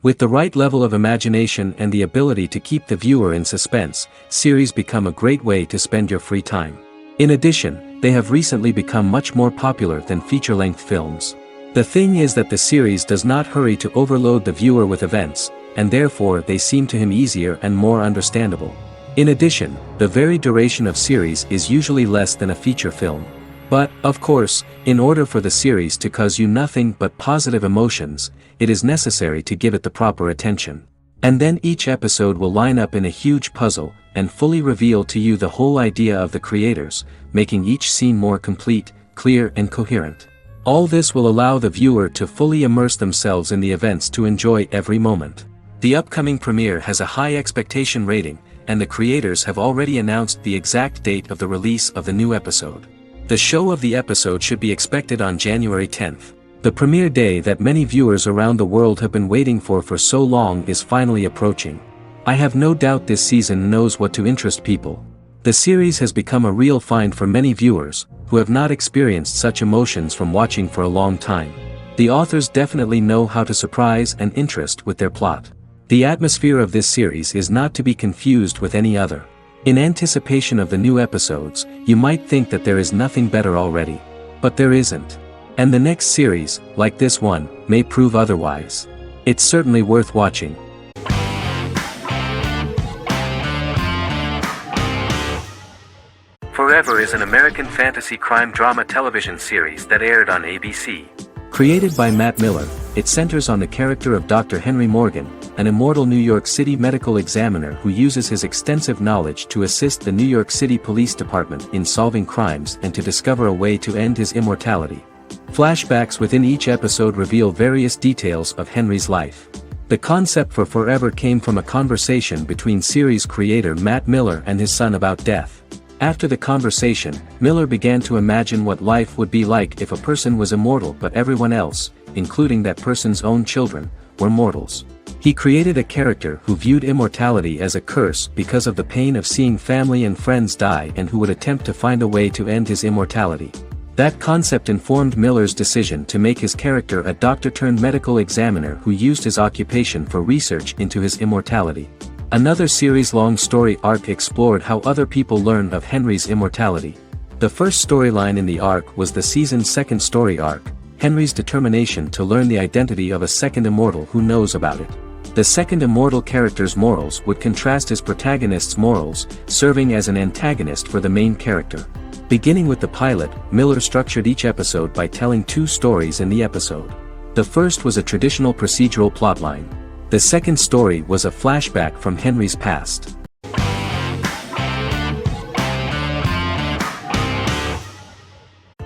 With the right level of imagination and the ability to keep the viewer in suspense, series become a great way to spend your free time. In addition, they have recently become much more popular than feature-length films. The thing is that the series does not hurry to overload the viewer with events, and therefore they seem to him easier and more understandable. In addition, the very duration of series is usually less than a feature film. But, of course, in order for the series to cause you nothing but positive emotions, it is necessary to give it the proper attention. And then each episode will line up in a huge puzzle, and fully reveal to you the whole idea of the creators, making each scene more complete, clear and coherent. All this will allow the viewer to fully immerse themselves in the events to enjoy every moment. The upcoming premiere has a high expectation rating, and the creators have already announced the exact date of the release of the new episode. The show of the episode should be expected on January 10th. The premiere day that many viewers around the world have been waiting for so long is finally approaching. I have no doubt this season knows what to interest people. The series has become a real find for many viewers, who have not experienced such emotions from watching for a long time. The authors definitely know how to surprise and interest with their plot. The atmosphere of this series is not to be confused with any other. In anticipation of the new episodes, you might think that there is nothing better already. But there isn't. And the next series, like this one, may prove otherwise. It's certainly worth watching. Forever is an American fantasy crime drama television series that aired on ABC. Created by Matt Miller, it centers on the character of Dr. Henry Morgan, an immortal New York City medical examiner who uses his extensive knowledge to assist the New York City Police Department in solving crimes and to discover a way to end his immortality. Flashbacks within each episode reveal various details of Henry's life. The concept for Forever came from a conversation between series creator Matt Miller and his son about death. After the conversation, Miller began to imagine what life would be like if a person was immortal but everyone else, including that person's own children, were mortals. He created a character who viewed immortality as a curse because of the pain of seeing family and friends die and who would attempt to find a way to end his immortality. That concept informed Miller's decision to make his character a doctor-turned-medical examiner who used his occupation for research into his immortality. Another series-long story arc explored how other people learned of Henry's immortality. The first storyline in the arc was the season's second story arc, Henry's determination to learn the identity of a second immortal who knows about it. The second immortal character's morals would contrast his protagonist's morals, serving as an antagonist for the main character. Beginning with the pilot, Miller structured each episode by telling two stories in the episode. The first was a traditional procedural plotline. The second story was a flashback from Henry's past.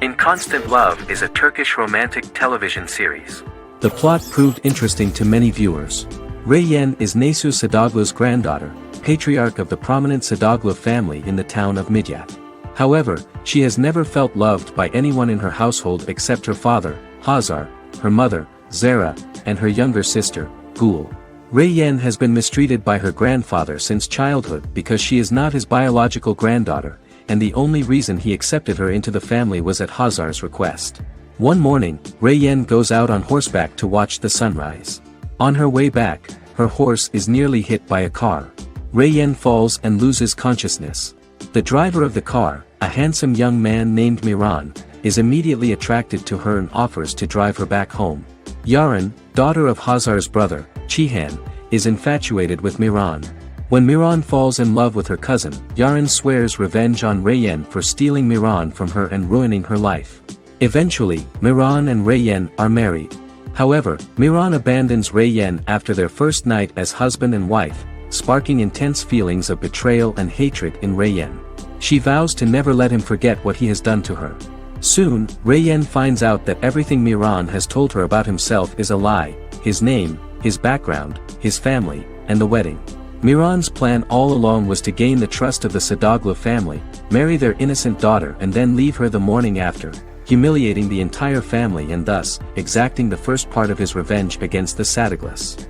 In Constant Love is a Turkish romantic television series. The plot proved interesting to many viewers. Reyyen is Nesu Sadoglu's granddaughter, patriarch of the prominent Sadoglu family in the town of Midyat. However, she has never felt loved by anyone in her household except her father, Hazar, her mother, Zara, and her younger sister, Gül. Reyyen has been mistreated by her grandfather since childhood because she is not his biological granddaughter, and the only reason he accepted her into the family was at Hazar's request. One morning, Reyyen goes out on horseback to watch the sunrise. On her way back, her horse is nearly hit by a car. Reyyen falls and loses consciousness. The driver of the car, a handsome young man named Miran, is immediately attracted to her and offers to drive her back home. Yaren, daughter of Hazar's brother, Cihan, is infatuated with Miran. When Miran falls in love with her cousin, Yaren swears revenge on Reyyen for stealing Miran from her and ruining her life. Eventually, Miran and Reyyen are married. However, Miran abandons Reyyen after their first night as husband and wife, sparking intense feelings of betrayal and hatred in Reyyen. She vows to never let him forget what he has done to her. Soon, Reyyen finds out that everything Miran has told her about himself is a lie: his name, his background, his family, and the wedding. Miran's plan all along was to gain the trust of the Sadoglu family, marry their innocent daughter and then leave her the morning after, humiliating the entire family and thus, exacting the first part of his revenge against the Sadoglus.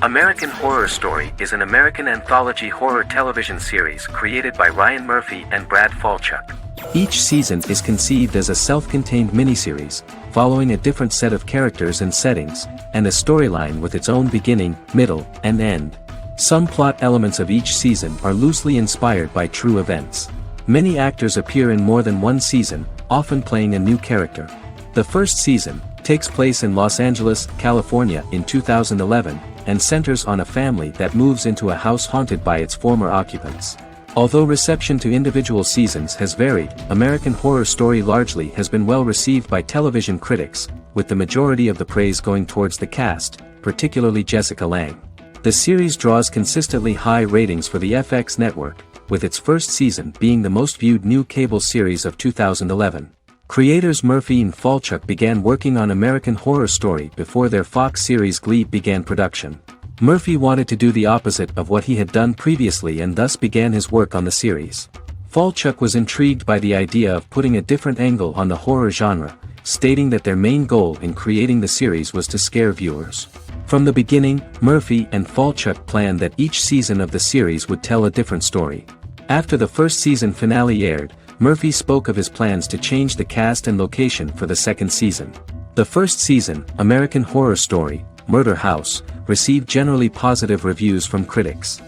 American Horror Story is an American anthology horror television series created by Ryan Murphy and Brad Falchuk. Each season is conceived as a self-contained miniseries, following a different set of characters and settings, and a storyline with its own beginning, middle, and end. Some plot elements of each season are loosely inspired by true events. Many actors appear in more than one season, often playing a new character. The first season takes place in Los Angeles, California in 2011, and centers on a family that moves into a house haunted by its former occupants. Although reception to individual seasons has varied, American Horror Story largely has been well received by television critics, with the majority of the praise going towards the cast, particularly Jessica Lange. The series draws consistently high ratings for the FX network, with its first season being the most viewed new cable series of 2011. Creators Murphy and Falchuk began working on American Horror Story before their Fox series Glee began production. Murphy wanted to do the opposite of what he had done previously and thus began his work on the series. Falchuk was intrigued by the idea of putting a different angle on the horror genre, stating that their main goal in creating the series was to scare viewers. From the beginning, Murphy and Falchuk planned that each season of the series would tell a different story. After the first season finale aired, Murphy spoke of his plans to change the cast and location for the second season. The first season, American Horror Story, Murder House, received generally positive reviews from critics.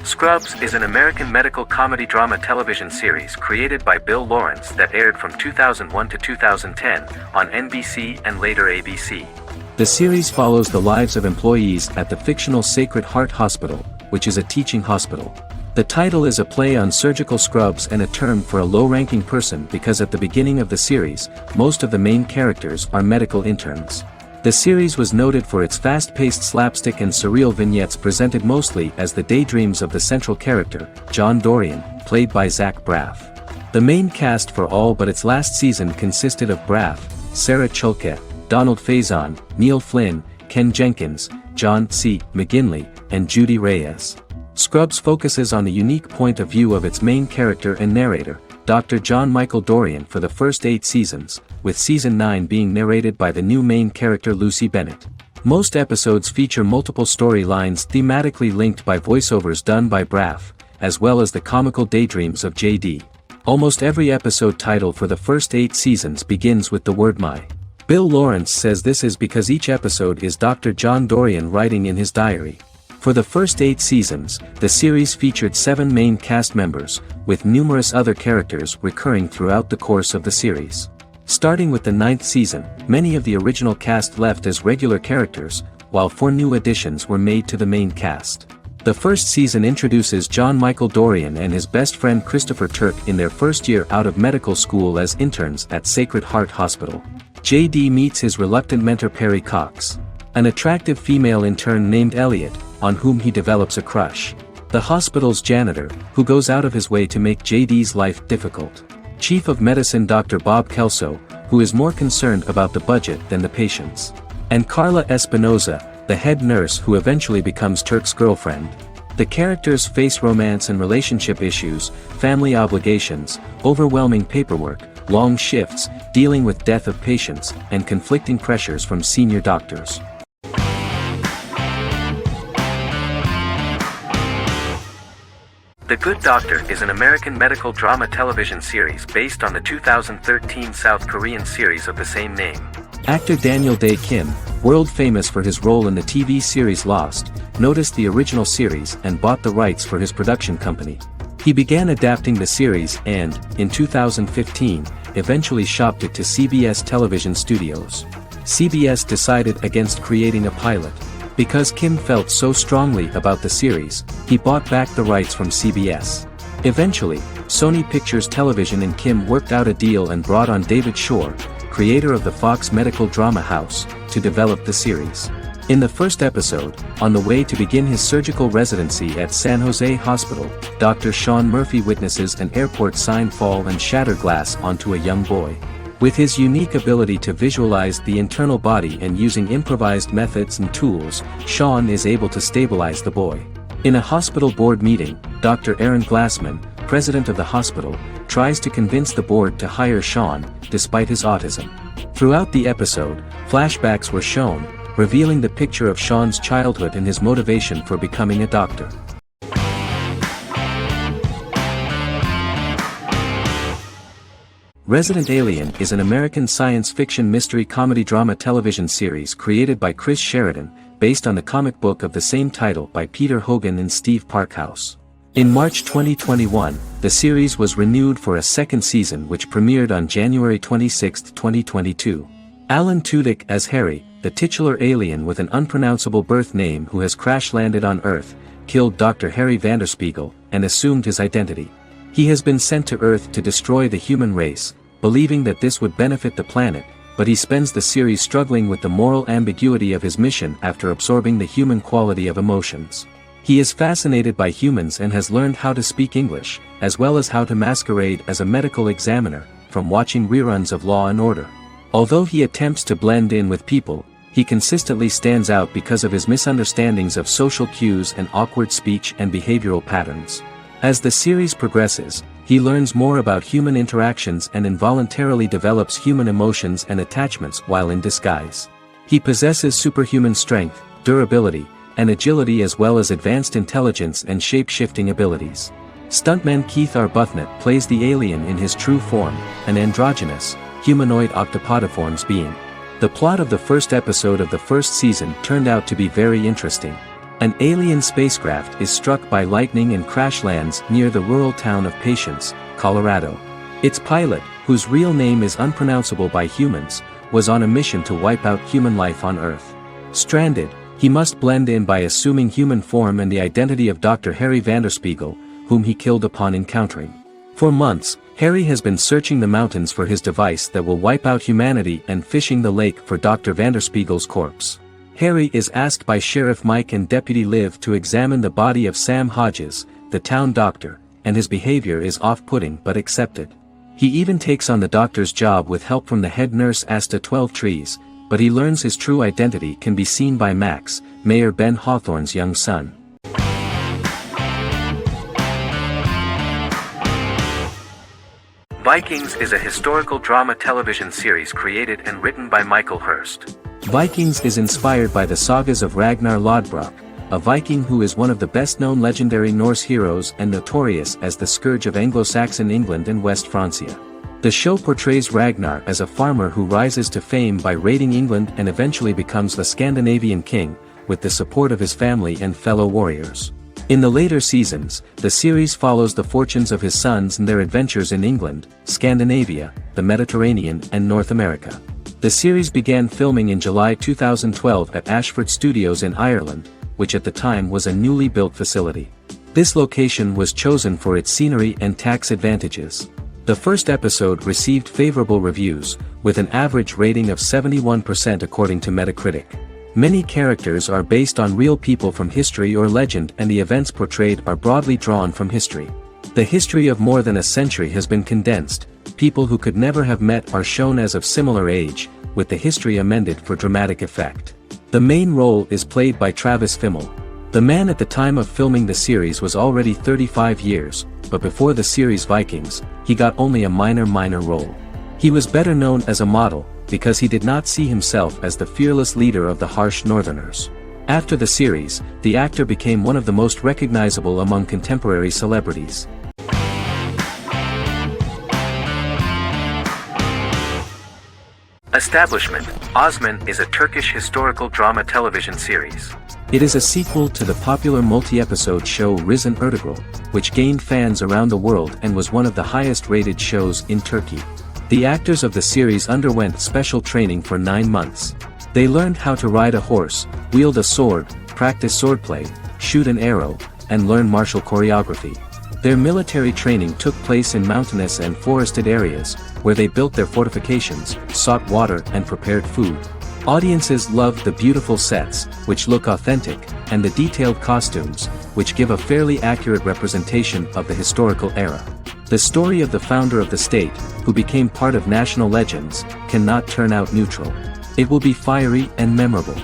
Scrubs is an American medical comedy drama television series created by Bill Lawrence that aired from 2001 to 2010 on NBC and later ABC. The series follows the lives of employees at the fictional Sacred Heart Hospital, which is a teaching hospital. The title is a play on surgical scrubs and a term for a low-ranking person because at the beginning of the series, most of the main characters are medical interns. The series was noted for its fast-paced slapstick and surreal vignettes presented mostly as the daydreams of the central character, John Dorian, played by Zach Braff. The main cast for all but its last season consisted of Braff, Sarah Chulke, Donald Faison, Neil Flynn, Ken Jenkins, John C. McGinley, and Judy Reyes. Scrubs focuses on the unique point of view of its main character and narrator, Dr. John Michael Dorian for the first 8 seasons, with season 9 being narrated by the new main character Lucy Bennett. Most episodes feature multiple storylines thematically linked by voiceovers done by Braff, as well as the comical daydreams of JD. Almost every episode title for the first 8 seasons begins with the word my. Bill Lawrence says this is because each episode is Dr. John Dorian writing in his diary. For the first 8 seasons, the series featured 7 main cast members, with numerous other characters recurring throughout the course of the series. Starting with the 9th season, many of the original cast left as regular characters, while 4 new additions were made to the main cast. The first season introduces John Michael Dorian and his best friend Christopher Turk in their first year out of medical school as interns at Sacred Heart Hospital. JD meets his reluctant mentor Perry Cox, an attractive female intern named Elliot, on whom he develops a crush. The hospital's janitor, who goes out of his way to make JD's life difficult. Chief of Medicine Dr. Bob Kelso, who is more concerned about the budget than the patients. And Carla Espinoza, the head nurse who eventually becomes Turk's girlfriend. The characters face romance and relationship issues, family obligations, overwhelming paperwork, long shifts, dealing with death of patients, and conflicting pressures from senior doctors. The Good Doctor is an American medical drama television series based on the 2013 South Korean series of the same name. Actor Daniel Dae Kim, world famous for his role in the TV series Lost, noticed the original series and bought the rights for his production company. He began adapting the series and, in 2015, eventually shopped it to CBS Television Studios. CBS decided against creating a pilot. Because Kim felt so strongly about the series, he bought back the rights from CBS. Eventually, Sony Pictures Television and Kim worked out a deal and brought on David Shore, creator of the Fox medical drama house, to develop the series. In the first episode, on the way to begin his surgical residency at San Jose Hospital, Dr. Sean Murphy witnesses an airport sign fall and shatter glass onto a young boy. With his unique ability to visualize the internal body and using improvised methods and tools, Sean is able to stabilize the boy. In a hospital board meeting, Dr. Aaron Glassman, president of the hospital, tries to convince the board to hire Sean, despite his autism. Throughout the episode, flashbacks were shown, revealing the picture of Sean's childhood and his motivation for becoming a doctor. Resident Alien is an American science fiction mystery comedy drama television series created by Chris Sheridan, based on the comic book of the same title by Peter Hogan and Steve Parkhouse. In March 2021, the series was renewed for a second season which premiered on January 26, 2022. Alan Tudyk as Harry, the titular alien with an unpronounceable birth name who has crash-landed on Earth, killed Dr. Harry Vanderspiegel, and assumed his identity. He has been sent to Earth to destroy the human race, believing that this would benefit the planet, but he spends the series struggling with the moral ambiguity of his mission after absorbing the human quality of emotions. He is fascinated by humans and has learned how to speak English, as well as how to masquerade as a medical examiner, from watching reruns of Law and Order. Although he attempts to blend in with people, he consistently stands out because of his misunderstandings of social cues and awkward speech and behavioral patterns. As the series progresses, he learns more about human interactions and involuntarily develops human emotions and attachments while in disguise. He possesses superhuman strength, durability, and agility as well as advanced intelligence and shape-shifting abilities. Stuntman Keith Arbuthnot plays the alien in his true form, an androgynous, humanoid octopodiforms being. The plot of the first episode of the first season turned out to be very interesting. An alien spacecraft is struck by lightning and crash lands near the rural town of Patience, Colorado. Its pilot, whose real name is unpronounceable by humans, was on a mission to wipe out human life on Earth. Stranded, he must blend in by assuming human form and the identity of Dr. Harry Vanderspiegel, whom he killed upon encountering. For months, Harry has been searching the mountains for his device that will wipe out humanity and fishing the lake for Dr. Vanderspiegel's corpse. Harry is asked by Sheriff Mike and Deputy Liv to examine the body of Sam Hodges, the town doctor, and his behavior is off-putting but accepted. He even takes on the doctor's job with help from the head nurse Asta 12 Trees, but he learns his true identity can be seen by Max, Mayor Ben Hawthorne's young son. Vikings is a historical drama television series created and written by Michael Hurst. Vikings is inspired by the sagas of Ragnar Lodbrok, a Viking who is one of the best-known legendary Norse heroes and notorious as the scourge of Anglo-Saxon England and West Francia. The show portrays Ragnar as a farmer who rises to fame by raiding England and eventually becomes the Scandinavian king, with the support of his family and fellow warriors. In the later seasons, the series follows the fortunes of his sons and their adventures in England, Scandinavia, the Mediterranean and North America. The series began filming in July 2012 at Ashford Studios in Ireland, which at the time was a newly built facility. This location was chosen for its scenery and tax advantages. The first episode received favorable reviews, with an average rating of 71% according to Metacritic. Many characters are based on real people from history or legend and the events portrayed are broadly drawn from history. The history of more than a century has been condensed, people who could never have met are shown as of similar age, with the history amended for dramatic effect. The main role is played by Travis Fimmel. The man at the time of filming the series was already 35 years, but before the series Vikings, he got only a minor role. He was better known as a model, because he did not see himself as the fearless leader of the harsh Northerners. After the series, the actor became one of the most recognizable among contemporary celebrities. Establishment: Osman is a Turkish historical drama television series. It is a sequel to the popular multi-episode show Risen Ertugrul, which gained fans around the world and was one of the highest-rated shows in Turkey. The actors of the series underwent special training for 9 months. They learned how to ride a horse, wield a sword, practice swordplay, shoot an arrow, and learn martial choreography. Their military training took place in mountainous and forested areas, where they built their fortifications, sought water and prepared food. Audiences loved the beautiful sets, which look authentic, and the detailed costumes, which give a fairly accurate representation of the historical era. The story of the founder of the state, who became part of national legends, cannot turn out neutral. It will be fiery and memorable.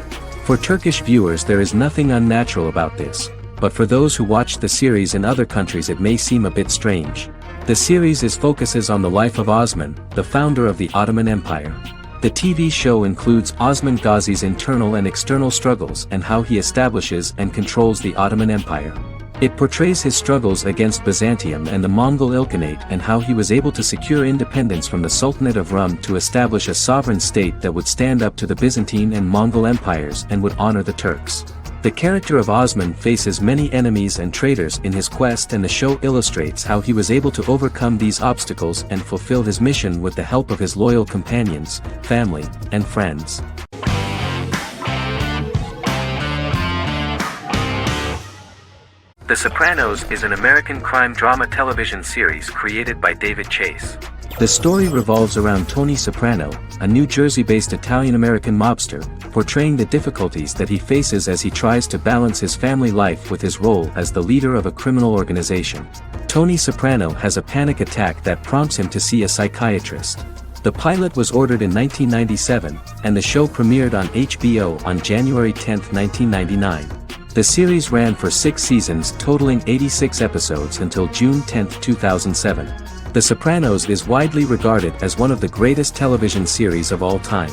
For Turkish viewers there is nothing unnatural about this, but for those who watch the series in other countries it may seem a bit strange. The series focuses on the life of Osman, the founder of the Ottoman Empire. The TV show includes Osman Ghazi's internal and external struggles and how he establishes and controls the Ottoman Empire. It portrays his struggles against Byzantium and the Mongol Ilkhanate and how he was able to secure independence from the Sultanate of Rum to establish a sovereign state that would stand up to the Byzantine and Mongol empires and would honor the Turks. The character of Osman faces many enemies and traitors in his quest, and the show illustrates how he was able to overcome these obstacles and fulfill his mission with the help of his loyal companions, family, and friends. The Sopranos is an American crime drama television series created by David Chase. The story revolves around Tony Soprano, a New Jersey-based Italian-American mobster, portraying the difficulties that he faces as he tries to balance his family life with his role as the leader of a criminal organization. Tony Soprano has a panic attack that prompts him to see a psychiatrist. The pilot was ordered in 1997, and the show premiered on HBO on January 10, 1999. The series ran for 6 seasons totaling 86 episodes until June 10, 2007. The Sopranos is widely regarded as one of the greatest television series of all time.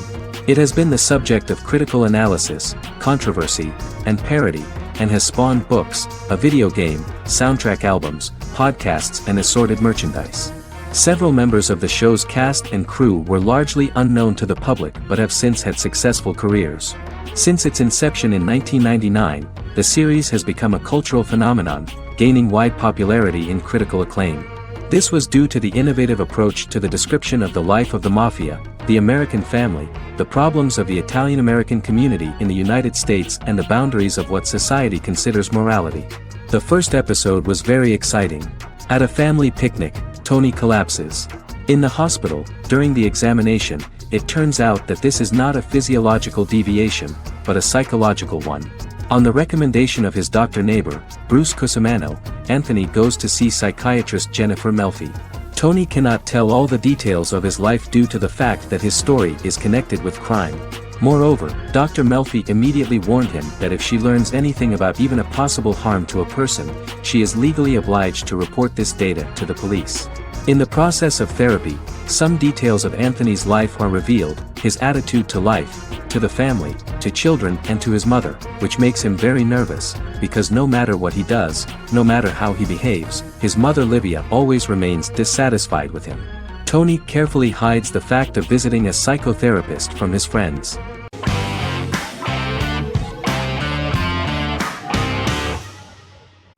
It has been the subject of critical analysis, controversy, and parody, and has spawned books, a video game, soundtrack albums, podcasts, and assorted merchandise. Several members of the show's cast and crew were largely unknown to the public but have since had successful careers. Since its inception in 1999, the series has become a cultural phenomenon, gaining wide popularity and critical acclaim. This was due to the innovative approach to the description of the life of the mafia, the American family, the problems of the Italian-American community in the United States, and the boundaries of what society considers morality. The first episode was very exciting. At a family picnic, Tony collapses. In the hospital, during the examination, it turns out that this is not a physiological deviation, but a psychological one. On the recommendation of his doctor neighbor, Bruce Cusimano, Anthony goes to see psychiatrist Jennifer Melfi. Tony cannot tell all the details of his life due to the fact that his story is connected with crime. Moreover, Dr. Melfi immediately warned him that if she learns anything about even a possible harm to a person, she is legally obliged to report this data to the police. In the process of therapy, some details of Anthony's life are revealed, his attitude to life, to the family, to children, and to his mother, which makes him very nervous, because no matter what he does, no matter how he behaves, his mother Livia always remains dissatisfied with him. Tony carefully hides the fact of visiting a psychotherapist from his friends.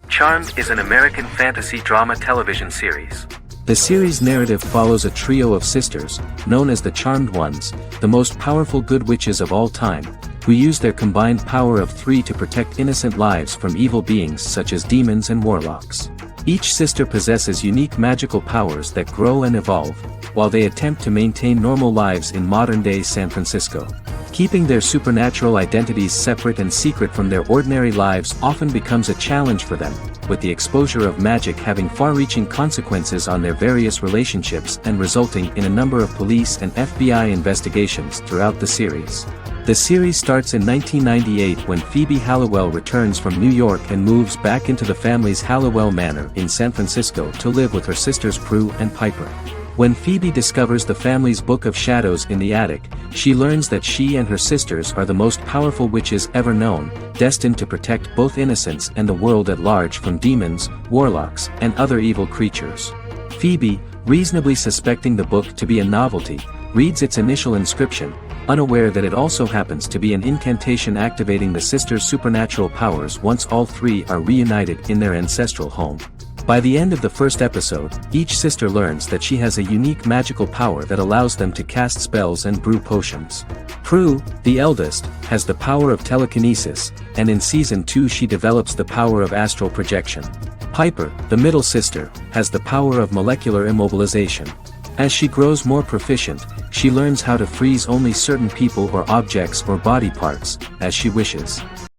Charmed is an American fantasy drama television series. The series' narrative follows a trio of sisters, known as the Charmed Ones, the most powerful good witches of all time, who use their combined power of 3 to protect innocent lives from evil beings such as demons and warlocks. Each sister possesses unique magical powers that grow and evolve, while they attempt to maintain normal lives in modern-day San Francisco. Keeping their supernatural identities separate and secret from their ordinary lives often becomes a challenge for them, with the exposure of magic having far-reaching consequences on their various relationships and resulting in a number of police and FBI investigations throughout the series. The series starts in 1998 when Phoebe Halliwell returns from New York and moves back into the family's Halliwell Manor in San Francisco to live with her sisters Prue and Piper. When Phoebe discovers the family's Book of Shadows in the attic, she learns that she and her sisters are the most powerful witches ever known, destined to protect both innocents and the world at large from demons, warlocks, and other evil creatures. Phoebe, reasonably suspecting the book to be a novelty, reads its initial inscription, unaware that it also happens to be an incantation activating the sisters' supernatural powers once all 3 are reunited in their ancestral home. By the end of the first episode, each sister learns that she has a unique magical power that allows them to cast spells and brew potions. Prue, the eldest, has the power of telekinesis, and in Season 2 she develops the power of astral projection. Piper, the middle sister, has the power of molecular immobilization. As she grows more proficient, she learns how to freeze only certain people or objects or body parts, as she wishes.